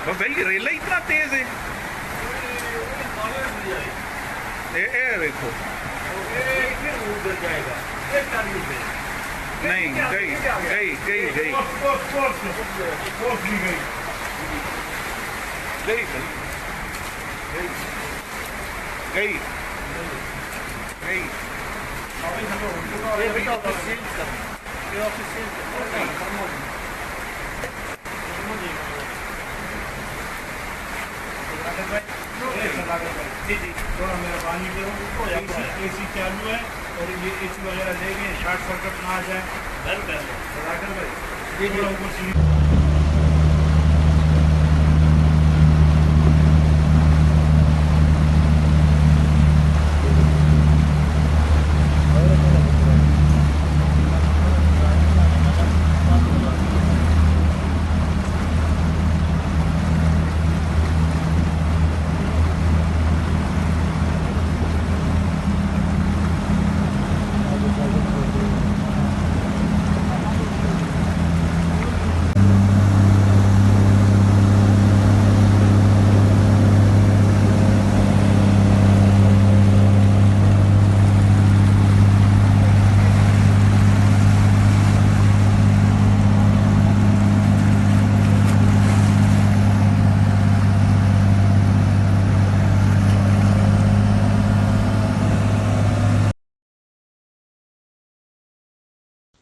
तो भाई रेला इतना तेज है। ए देखो नहीं गई गई गई गई गई गई गई जी जी थोड़ा मेरा पानी करो। एसी चालू है और ये एसी वगैरह देंगे, शॉर्ट सर्किट ना आ जाए। भाई जी ऊपर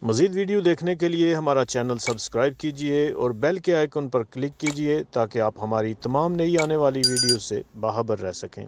मज़ीद वीडियो देखने के लिए हमारा चैनल सब्सक्राइब कीजिए और बेल के आइकन पर क्लिक कीजिए ताकि आप हमारी तमाम नई आने वाली वीडियो से बाखबर रह सकें।